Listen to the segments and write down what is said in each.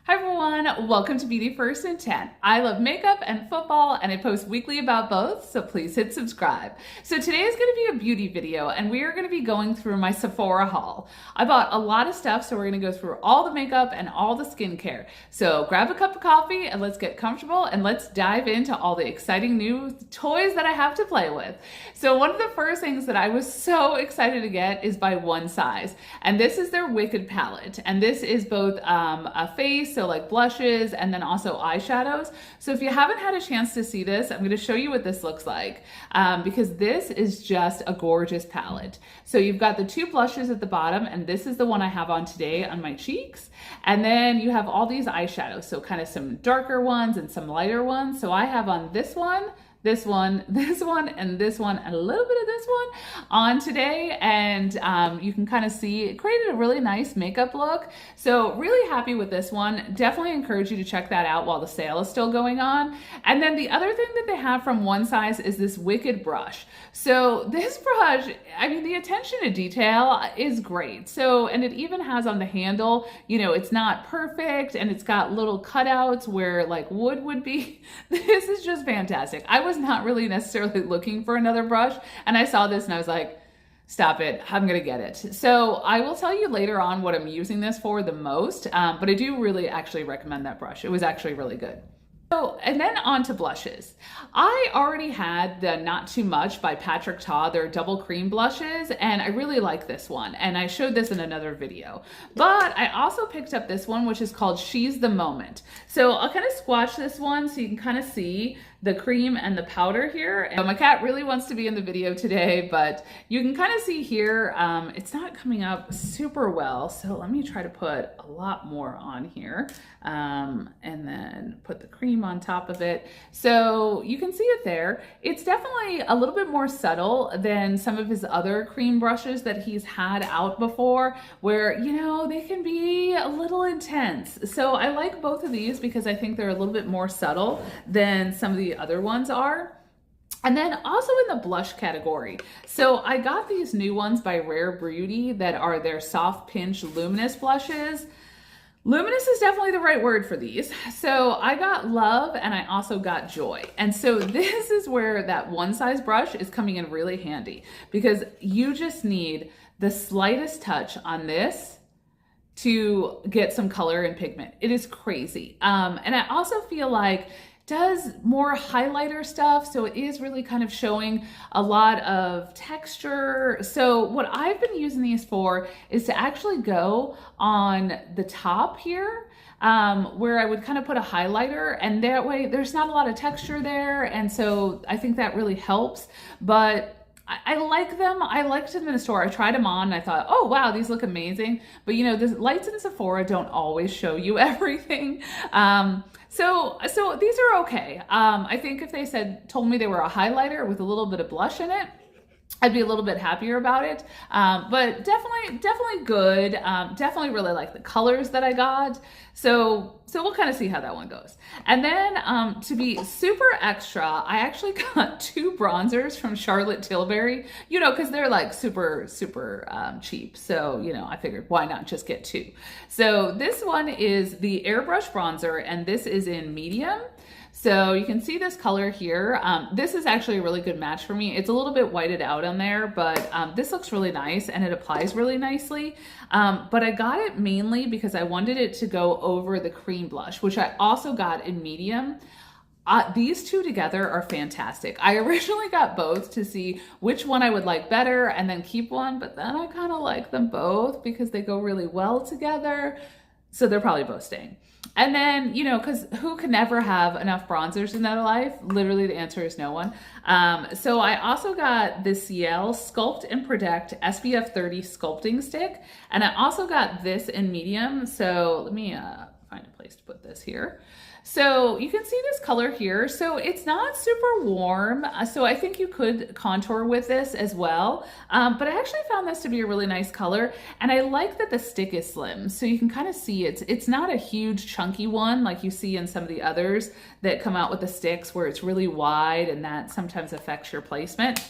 Hi everyone, welcome to Beauty First and 10. I love makeup and football and I post weekly about both, so please hit subscribe. So today is going to be a beauty video and we are going to be going through my Sephora haul. I bought a lot of stuff, so we're going to go through all the makeup and all the skincare. So grab a cup of coffee and let's get comfortable and let's dive into all the exciting new toys that I have to play with. So one of the first things that I was so excited to get is by One Size, and this is their Wicked palette, and this is both a face, so like blushes, and then also eyeshadows. So if you haven't had a chance to see this, I'm going to show you what this looks like because this is just a gorgeous palette. So you've got the two blushes at the bottom, and this is the one I have on today on my cheeks. And then you have all these eyeshadows, so kind of some darker ones and some lighter ones. So I have on this one, this one, this one, and this one, and a little bit of this one on today. And you can kind of see it created a really nice makeup look. So really happy with this one. Definitely encourage you to check that out while the sale is still going on. And then the other thing that they have from One Size is this Wicked brush. So this brush, I mean, the attention to detail is great. So, and it even has on the handle, you know, it's not perfect and it's got little cutouts where like wood would be. This is just fantastic. I was not really necessarily looking for another brush, and I saw this and I was like, stop it, I'm gonna get it. So I will tell you later on what I'm using this for the most, but I do really actually recommend that brush. It was actually really good. So, and then on to blushes. I already had the Not Too Much by Patrick Ta, their double cream blushes, and I really like this one, and I showed this in another video. But I also picked up this one, which is called She's the Moment. So I'll kind of swatch this one so you can kind of see the cream and the powder here. And my cat really wants to be in the video today, but you can kind of see here, it's not coming up super well. So let me try to put a lot more on here and then put the cream on top of it. So you can see it there. It's definitely a little bit more subtle than some of his other cream brushes that he's had out before, where, you know, they can be a little intense. So I like both of these because I think they're a little bit more subtle than some of the other ones are. And then also in the blush category. So I got these new ones by Rare Beauty that are their Soft Pinch Luminous blushes. Luminous is definitely the right word for these. So I got Love and I also got Joy. And so this is where that One Size brush is coming in really handy, because you just need the slightest touch on this to get some color and pigment. It is crazy. And I also feel like does more highlighter stuff, so it is really kind of showing a lot of texture. So what I've been using these for is to actually go on the top here, where I would kind of put a highlighter, and that way there's not a lot of texture there, and so I think that really helps. But I like them. I liked them in the store. I tried them on and I thought, oh wow, these look amazing. But you know, the lights in Sephora don't always show you everything. So these are okay. I think if they told me they were a highlighter with a little bit of blush in it, I'd be a little bit happier about it. But definitely good. Definitely really like the colors that I got. So we'll kind of see how that one goes. And then to be super extra, I actually got two bronzers from Charlotte Tilbury, you know, because they're like super cheap. So, you know, I figured why not just get two. So this one is the Airbrush bronzer, and this is in medium. So you can see this color here. This is actually a really good match for me. It's a little bit whited out on there, but this looks really nice and it applies really nicely. But I got it mainly because I wanted it to go over the cream blush, which I also got in medium. These two together are fantastic. I originally got both to see which one I would like better and then keep one, but then I kind of like them both because they go really well together. So they're probably both staying. And then, you know, because who can never have enough bronzers in their life? Literally, the answer is no one. So I also got this Ciel Sculpt and Protect SPF 30 Sculpting Stick. And I also got this in medium. So let me find a place to put this here. So you can see this color here. So it's not super warm. So I think you could contour with this as well. But I actually found this to be a really nice color. And I like that the stick is slim. So you can kind of see it's not a huge chunky one like you see in some of the others that come out with the sticks where it's really wide and that sometimes affects your placement.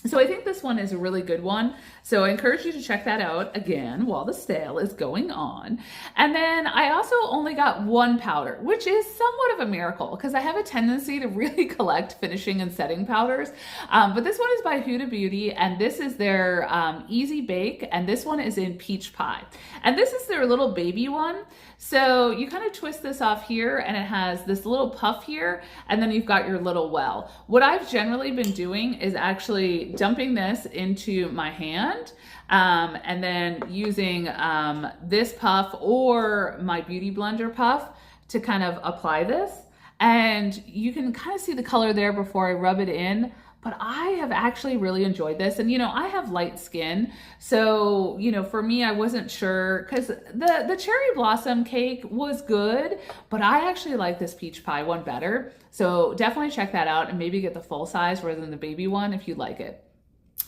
So I think this one is a really good one. So I encourage you to check that out again while the sale is going on. And then I also only got one powder, which is somewhat of a miracle because I have a tendency to really collect finishing and setting powders. But this one is by Huda Beauty, and this is their Easy Bake, and this one is in Peach Pie. And this is their little baby one. So you kind of twist this off here and it has this little puff here, and then you've got your little well. What I've generally been doing is actually dumping this into my hand and then using this puff or my Beauty Blender puff to kind of apply this. And you can kind of see the color there before I rub it in. But I have actually really enjoyed this. And, you know, I have light skin. So, you know, for me, I wasn't sure because the cherry blossom cake was good, but I actually like this peach pie one better. So definitely check that out and maybe get the full size rather than the baby one if you like it.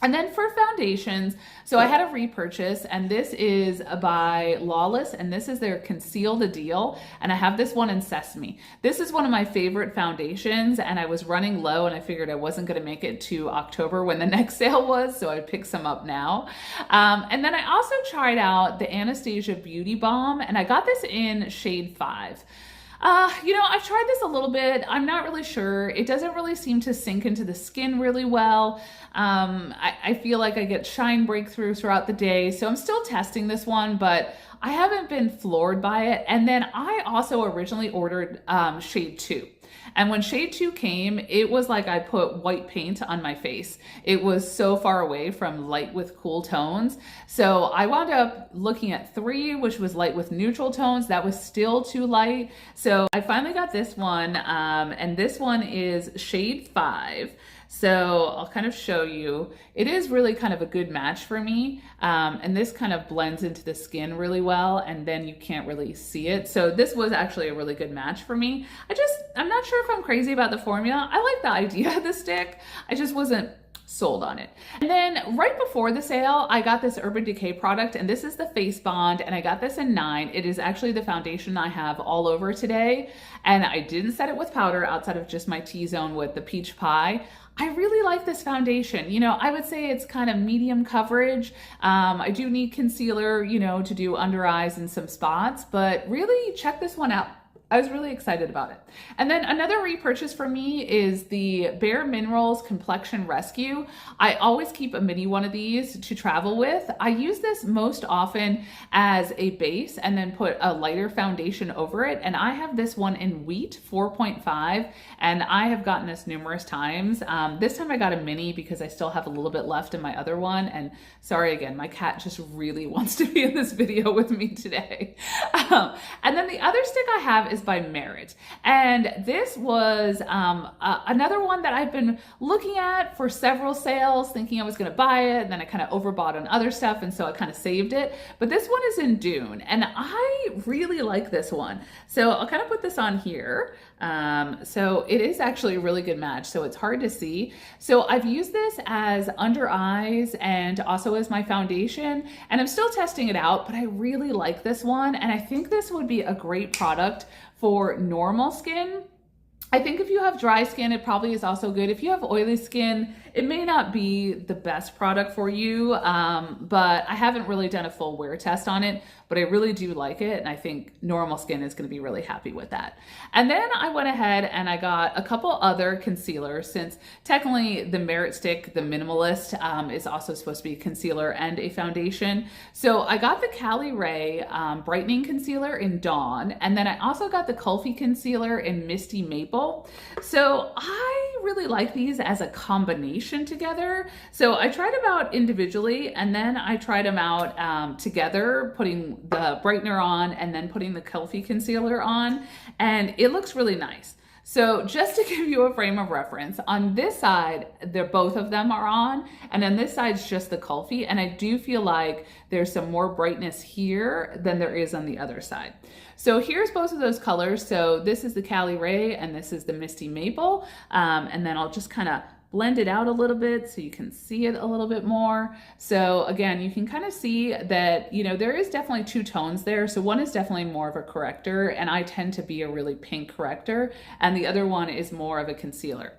And then for foundations, so I had a repurchase, and this is by Lawless, and this is their Conceal the Deal, and I have this one in Sesame. This is one of my favorite foundations, and I was running low, and I figured I wasn't going to make it to October when the next sale was, so I picked some up now. And then I also tried out the Anastasia Beauty Balm, and I got this in shade 5. You know, I've tried this a little bit. I'm not really sure. It doesn't really seem to sink into the skin really well. I feel like I get shine breakthrough throughout the day. So I'm still testing this one, but I haven't been floored by it. And then I also originally ordered shade 2. And when shade 2 came, it was like I put white paint on my face. It was so far away from light with cool tones. So I wound up looking at 3, which was light with neutral tones. That was still too light. So I finally got this one, and this one is shade 5. So I'll kind of show you. It is really kind of a good match for me. And this kind of blends into the skin really well, and then you can't really see it. So this was actually a really good match for me. I'm not sure if I'm crazy about the formula. I like the idea of the stick. I just wasn't sold on it. And then right before the sale, I got this Urban Decay product, and this is the Face Bond, and I got this in 9. It is actually the foundation I have all over today, and I didn't set it with powder outside of just my T-zone with the Peach Pie. I really like this foundation. You know, I would say it's kind of medium coverage. I do need concealer, you know, to do under eyes and some spots, but really check this one out. I was really excited about it. And then another repurchase for me is the Bare Minerals Complexion Rescue. I always keep a mini one of these to travel with. I use this most often as a base and then put a lighter foundation over it. And I have this one in Wheat 4.5, and I have gotten this numerous times. This time I got a mini because I still have a little bit left in my other one. And sorry again, my cat just really wants to be in this video with me today. And then the other stick I have is by Merit, and this was another one that I've been looking at for several sales, thinking I was going to buy it, and then I kind of overbought on other stuff, and so I kind of saved it. But this one is in Dune, and I really like this one, so I'll kind of put this on here. So it is actually a really good match, so it's hard to see. So I've used this as under eyes and also as my foundation, and I'm still testing it out, but I really like this one, and I think this would be a great product for normal skin. I think if you have dry skin, it probably is also good. If you have oily skin, it may not be the best product for you, but I haven't really done a full wear test on it, but I really do like it, and I think normal skin is going to be really happy with that. And then I went ahead and I got a couple other concealers, since technically the Merit Stick, the Minimalist, is also supposed to be a concealer and a foundation. So I got the Cali Ray Brightening Concealer in Dawn, and then I also got the Kulfi Concealer in Misty Maple. So I really like these as a combination together. So I tried them out individually, and then I tried them out together, putting the brightener on and then putting the Kulfi concealer on, and it looks really nice. So just to give you a frame of reference, on this side, both of them are on, and on this side is just the Kulfi, and I do feel like there's some more brightness here than there is on the other side. So here's both of those colors. So this is the Cali Ray and this is the Misty Maple, and then I'll just kind of blend it out a little bit so you can see it a little bit more. So again, you can kind of see that, you know, there is definitely 2 tones there. So one is definitely more of a corrector, and I tend to be a really pink corrector, and the other one is more of a concealer.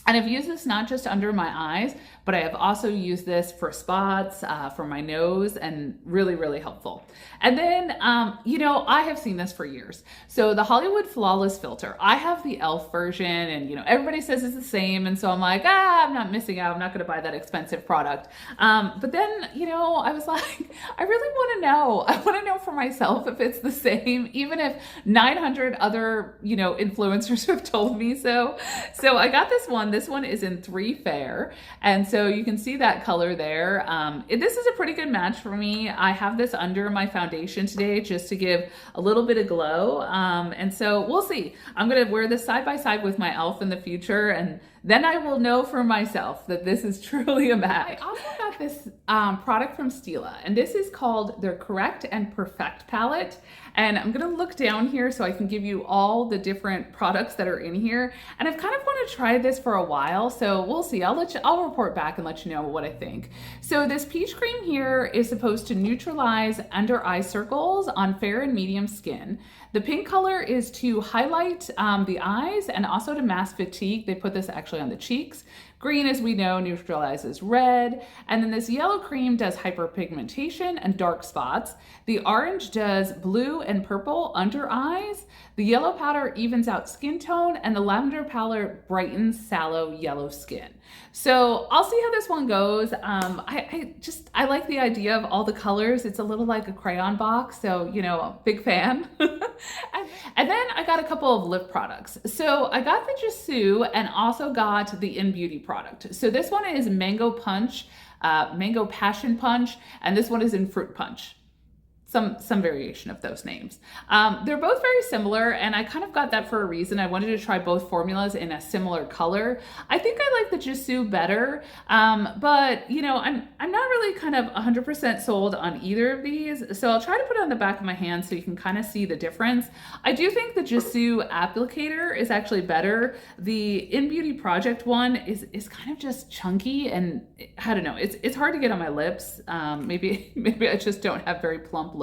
And I've used this not just under my eyes, but I have also used this for spots, for my nose, and really, really helpful. And then, you know, I have seen this for years. So the Hollywood Flawless Filter, I have the e.l.f. version, and, you know, everybody says it's the same. And so I'm like, I'm not missing out. I'm not going to buy that expensive product. But then, you know, I was like, I really want to know. I want to know for myself if it's the same, even if 900 other, you know, influencers have told me so. So I got this one. This one is in 3 Fair. And so you can see that color there. This is a pretty good match for me. I have this under my foundation today just to give a little bit of glow. And so we'll see. I'm going to wear this side by side with my e.l.f. in the future, and then I will know for myself that this is truly a match. I also got this product from Stila, and this is called their Correct and Perfect palette. And I'm gonna look down here so I can give you all the different products that are in here. And I've kind of wanted to try this for a while, so we'll see. I'll report back and let you know what I think. So this peach cream here is supposed to neutralize under eye circles on fair and medium skin. The pink color is to highlight the eyes and also to mask fatigue. They put this actually on the cheeks. Green, as we know, neutralizes red. And then this yellow cream does hyperpigmentation and dark spots. The orange does blue and purple under eyes. The yellow powder evens out skin tone, and the lavender powder brightens sallow yellow skin. So I'll see how this one goes. I like the idea of all the colors. It's a little like a crayon box, so, you know, big fan. And then I got a couple of lip products. So I got the Jisoo and also got the In Beauty product. So this one is Mango Punch, Mango Passion Punch, and this one is in Fruit Punch. Some variation of those names. They're both very similar, and I kind of got that for a reason. I wanted to try both formulas in a similar color. I think I like the Jisoo better, but you know, I'm not really kind of 100% sold on either of these, so I'll try to put it on the back of my hand so you can kind of see the difference. I do think the Jisoo applicator is actually better. The In Beauty Project one is kind of just chunky, and I don't know, it's hard to get on my lips. Maybe I just don't have very plump lips.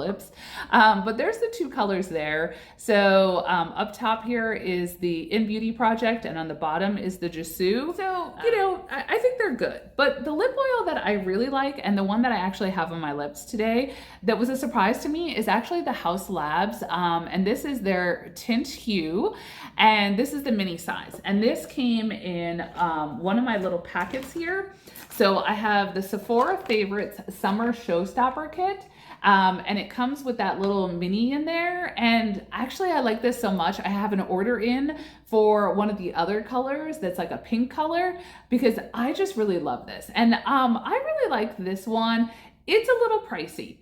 But there's the 2 colors there. So up top here is the In Beauty Project, and on the bottom is the Jisoo. So, you know, I think they're good. But the lip oil that I really like, and the one that I actually have on my lips today that was a surprise to me, is actually the Haus Labs. And this is their Tint Hue, and this is the mini size. And this came in one of my little packets here. So I have the Sephora Favorites Summer Showstopper Kit. And it comes with that little mini in there. And actually I like this so much. I have an order in for one of the other colors that's like a pink color, because I just really love this. And I really like this one. It's a little pricey.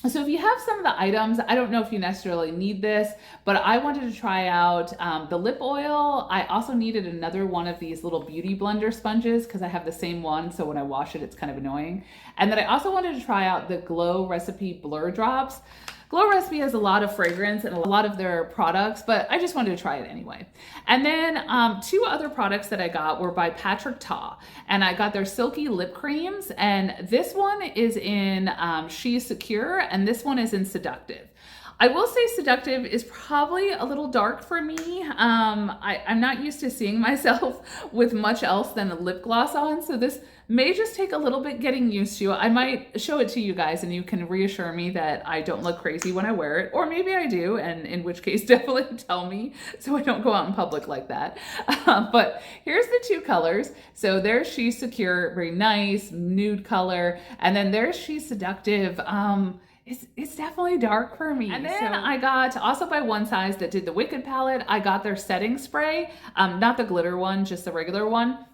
So if you have some of the items, I don't know if you necessarily need this, but I wanted to try out the lip oil. I also needed another one of these little beauty blender sponges because I have the same one, so when I wash it, it's kind of annoying. And then I also wanted to try out the Glow Recipe Blur Drops. Glow Recipe has a lot of fragrance and a lot of their products, but I just wanted to try it anyway. And then 2 other products that I got were by Patrick Ta, and I got their Silky Lip Creams, and this one is in She's Secure, and this one is in Seductive. I will say Seductive is probably a little dark for me. I'm not used to seeing myself with much else than a lip gloss on, so this may just take a little bit getting used to. I might show it to you guys and you can reassure me that I don't look crazy when I wear it, or maybe I do, and in which case definitely tell me so I don't go out in public like that. But here's the 2 colors. So there's She's Secure, very nice nude color, and then there's She's Seductive. It's definitely dark for me. And then I got, also by One Size that did the Wicked palette, I got their setting spray, not the glitter one, just the regular one.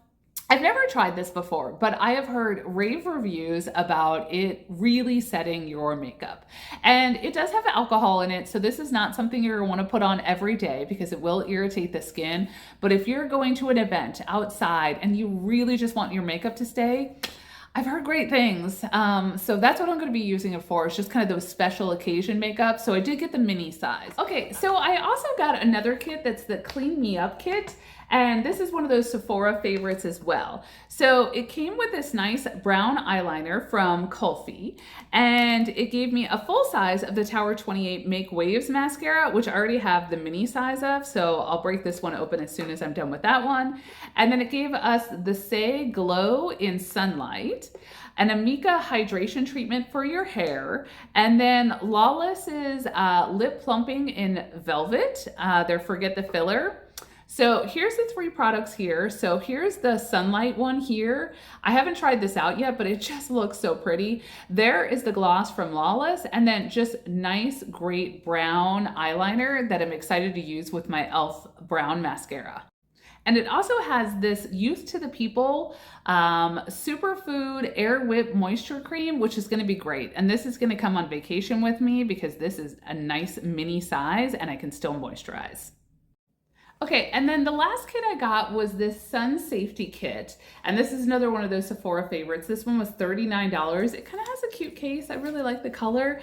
I've never tried this before, but I have heard rave reviews about it really setting your makeup. And it does have alcohol in it, so this is not something you're gonna wanna put on every day because it will irritate the skin. But if you're going to an event outside and you really just want your makeup to stay, I've heard great things. So that's what I'm gonna be using it for. It's just kind of those special occasion makeup. So I did get the mini size. Okay, so I also got another kit that's the Clean Me Up kit. And this is one of those Sephora favorites as well. So it came with this nice brown eyeliner from Kulfi, and it gave me a full size of the Tower 28 Make Waves mascara, which I already have the mini size of, so I'll break this one open as soon as I'm done with that one. And then it gave us the Say Glow in Sunlight, an Amika hydration treatment for your hair, and then Lawless's lip plumping in Velvet, their Forget the Filler. So here's the three products here. So here's the Sunlight one here. I haven't tried this out yet, but it just looks so pretty. There is the gloss from Lawless, and then just nice, great brown eyeliner that I'm excited to use with my e.l.f. brown mascara. And it also has this Youth to the People Superfood Air Whip Moisture Cream, which is going to be great. And this is going to come on vacation with me because this is a nice mini size and I can still moisturize. Okay, and then the last kit I got was this sun safety kit, and this is another one of those Sephora favorites. This one was $39. It kind of has a cute case. I really like the color.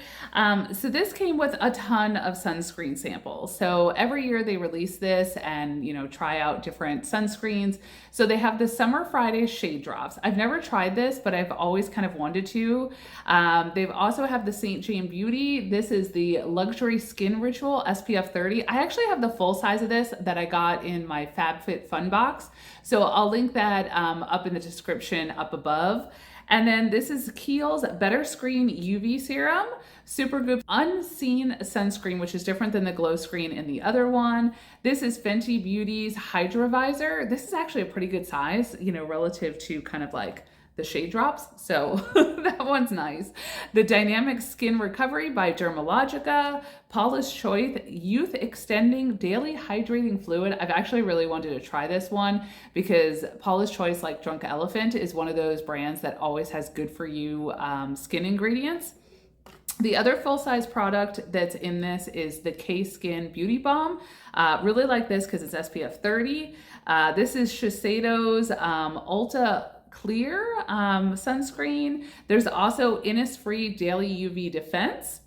So this came with a ton of sunscreen samples. So every year they release this and, you know, try out different sunscreens. So they have the Summer Friday Shade Drops. I've never tried this, but I've always kind of wanted to. They've also have the St. Jane Beauty. This is the Luxury Skin Ritual SPF 30. I actually have the full size of this that I got in my FabFitFun box. So I'll link that up in the description up above. And then this is Kiehl's Better Screen UV Serum, Supergoop Unseen Sunscreen, which is different than the glow screen in the other one. This is Fenty Beauty's Hydra Visor. This is actually a pretty good size, you know, relative to kind of like the shade drops. So that one's nice. The Dynamic Skin Recovery by Dermalogica, Paula's Choice Youth Extending Daily Hydrating Fluid. I've actually really wanted to try this one because Paula's Choice, like Drunk Elephant, is one of those brands that always has good for you skin ingredients. The other full-size product that's in this is the K-Skin Beauty Balm. Really like this because it's SPF 30. This is Shiseido's Ulta Clear sunscreen. There's also Innisfree Daily UV Defense.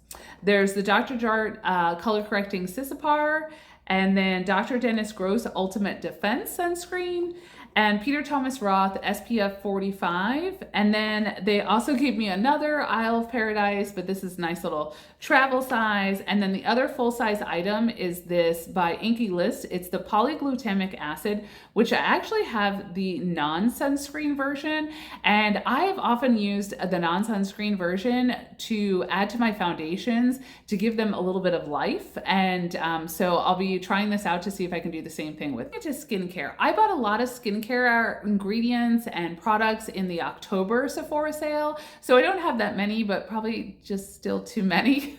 There's the Dr. Jart Color Correcting Sissapar, and then Dr. Dennis Gross Ultimate Defense Sunscreen, and Peter Thomas Roth SPF 45. And then they also gave me another Isle of Paradise, but this is nice little travel size. And then the other full-size item is this by Inky List. It's the polyglutamic acid, which I actually have the non-sunscreen version. And I have often used the non-sunscreen version to add to my foundations to give them a little bit of life. And so I'll be trying this out to see if I can do the same thing with it. To skincare. I bought a lot of skincare ingredients and products in the October Sephora sale. So I don't have that many, but probably just still too many.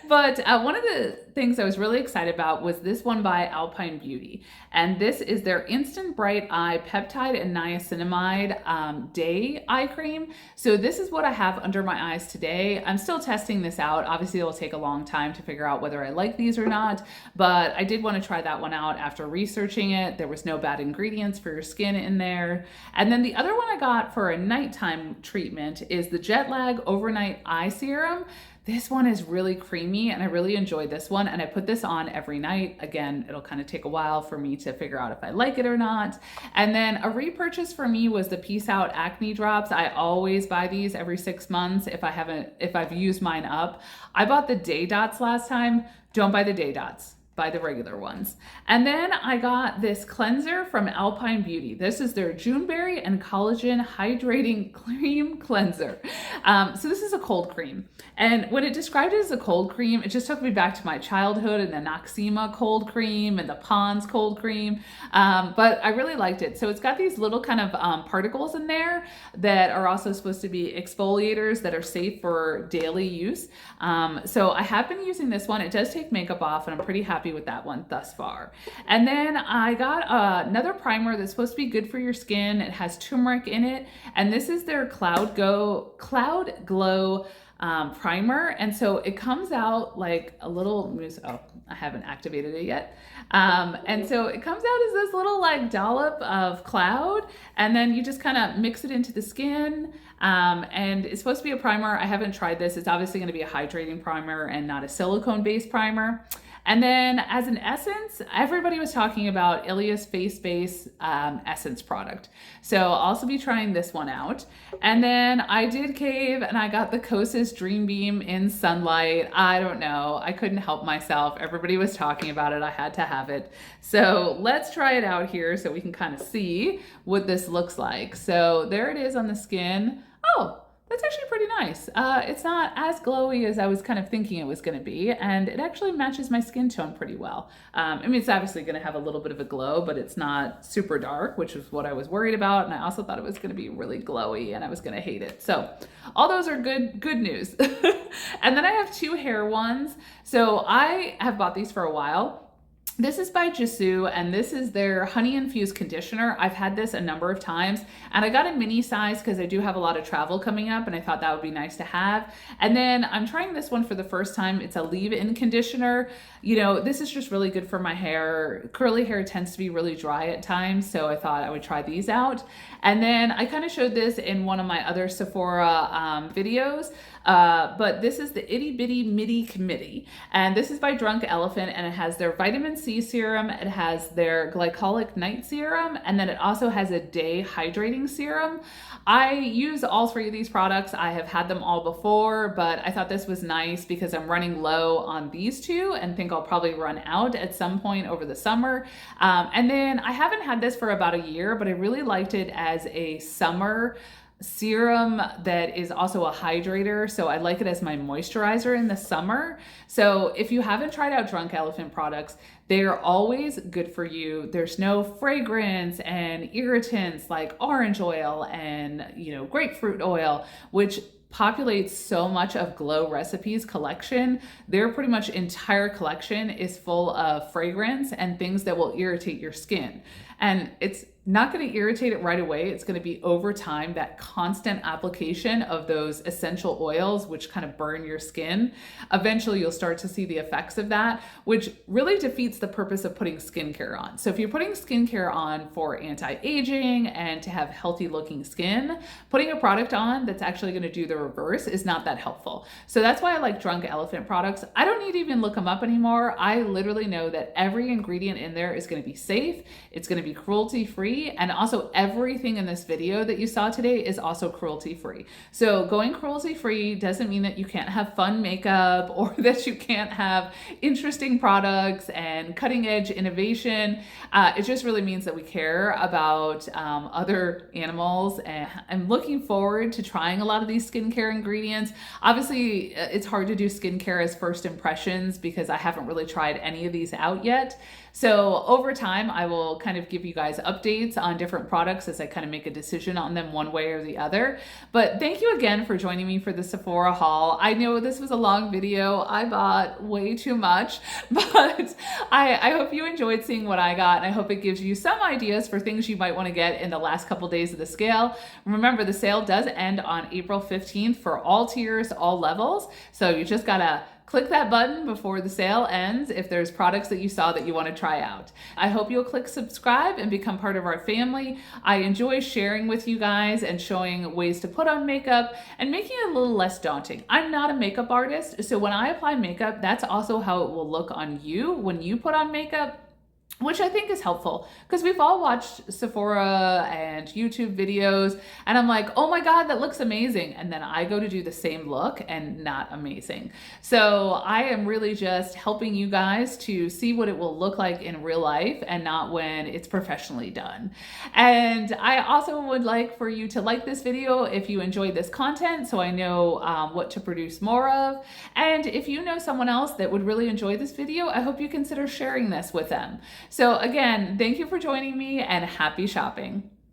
But one of the things I was really excited about was this one by Alpine Beauty. And this is their Instant Bright Eye Peptide and Niacinamide Day Eye Cream. So this is what I have under my eyes today. I'm still testing this out. Obviously, it'll take a long time to figure out whether I like these or not, but I did want to try that one out after researching it. There was no bad ingredients for your skin in there. And then the other one I got for a nighttime treatment is the Jet Lag Overnight Eye Serum. This one is really creamy and I really enjoyed this one, and I put this on every night. Again, it'll kind of take a while for me to figure out if I like it or not. And then a repurchase for me was the Peace Out Acne Drops. I always buy these every 6 months if I've used mine up. I bought the Day Dots last time. Don't buy the Day Dots. Buy the regular ones. And then I got this cleanser from Alpine Beauty. This is their Juneberry and Collagen Hydrating Cream Cleanser. So this is a cold cream. And when it described it as a cold cream, it just took me back to my childhood and the Noxema cold cream and the Pond's cold cream. But I really liked it. So it's got these little kind of particles in there that are also supposed to be exfoliators that are safe for daily use. So I have been using this one. It does take makeup off, and I'm pretty happy with that one thus far. And then I got another primer that's supposed to be good for your skin. It has turmeric in it, and this is their Cloud Glow primer. And so it comes out like a little mousse. Oh, I haven't activated it yet. And so it comes out as this little like dollop of cloud, and then you just kind of mix it into the skin. And it's supposed to be a primer. I haven't tried this. It's obviously going to be a hydrating primer and not a silicone based primer. And then as an essence, everybody was talking about Ilia's Face Base Essence product. So I'll also be trying this one out. And then I did cave and I got the Kosas Dream Beam in Sunlight. I don't know. I couldn't help myself. Everybody was talking about it. I had to have it. So let's try it out here so we can kind of see what this looks like. So there it is on the skin. Oh, that's actually pretty nice. It's not as glowy as I was kind of thinking it was going to be, and it actually matches my skin tone pretty well. I mean, it's obviously going to have a little bit of a glow, but it's not super dark, which is what I was worried about, and I also thought it was going to be really glowy and I was going to hate it. So all those are good news. And then I have two hair ones. So I have bought these for a while. This is by Jisoo, and this is their honey infused conditioner. I've had this a number of times, and I got a mini size because I do have a lot of travel coming up, and I thought that would be nice to have. And then I'm trying this one for the first time. It's a leave-in conditioner. You know, this is just really good for my hair. Curly hair tends to be really dry at times, so I thought I would try these out. And then I kind of showed this in one of my other Sephora videos. But this is the Itty Bitty Midi Committee, and this is by Drunk Elephant, and it has their vitamin C serum, it has their glycolic night serum, and then it also has a day hydrating serum. I use all three of these products. I have had them all before, but I thought this was nice because I'm running low on these two and think I'll probably run out at some point over the summer. And then I haven't had this for about a year, but I really liked it as a summer serum that is also a hydrator. So I like it as my moisturizer in the summer. So if you haven't tried out Drunk Elephant products, they're always good for you. There's no fragrance and irritants like orange oil and, you know, grapefruit oil, which populates so much of Glow Recipes collection. Their pretty much entire collection is full of fragrance and things that will irritate your skin. And it's not going to irritate it right away. It's going to be over time, that constant application of those essential oils, which kind of burn your skin. Eventually, you'll start to see the effects of that, which really defeats the purpose of putting skincare on. So if you're putting skincare on for anti-aging and to have healthy looking skin, putting a product on that's actually going to do the reverse is not that helpful. So that's why I like Drunk Elephant products. I don't need to even look them up anymore. I literally know that every ingredient in there is going to be safe. It's going to be cruelty-free. And also everything in this video that you saw today is also cruelty-free. So going cruelty-free doesn't mean that you can't have fun makeup or that you can't have interesting products and cutting-edge innovation. It just really means that we care about other animals, and I'm looking forward to trying a lot of these skincare ingredients. Obviously, it's hard to do skincare as first impressions because I haven't really tried any of these out yet. So over time, I will kind of give you guys updates on different products as I kind of make a decision on them one way or the other. But thank you again for joining me for the Sephora haul. I know this was a long video. I bought way too much, but I hope you enjoyed seeing what I got, and I hope it gives you some ideas for things you might want to get in the last couple days of the sale. Remember, the sale does end on April 15th for all tiers, all levels. So you just gotta click that button before the sale ends if there's products that you saw that you want to try out. I hope you'll click subscribe and become part of our family. I enjoy sharing with you guys and showing ways to put on makeup and making it a little less daunting. I'm not a makeup artist, so when I apply makeup, that's also how it will look on you when you put on makeup, which I think is helpful because we've all watched Sephora and YouTube videos and I'm like, oh my God, that looks amazing. And then I go to do the same look and not amazing. So I am really just helping you guys to see what it will look like in real life and not when it's professionally done. And I also would like for you to like this video if you enjoyed this content so I know what to produce more of. And if you know someone else that would really enjoy this video, I hope you consider sharing this with them. So again, thank you for joining me and happy shopping.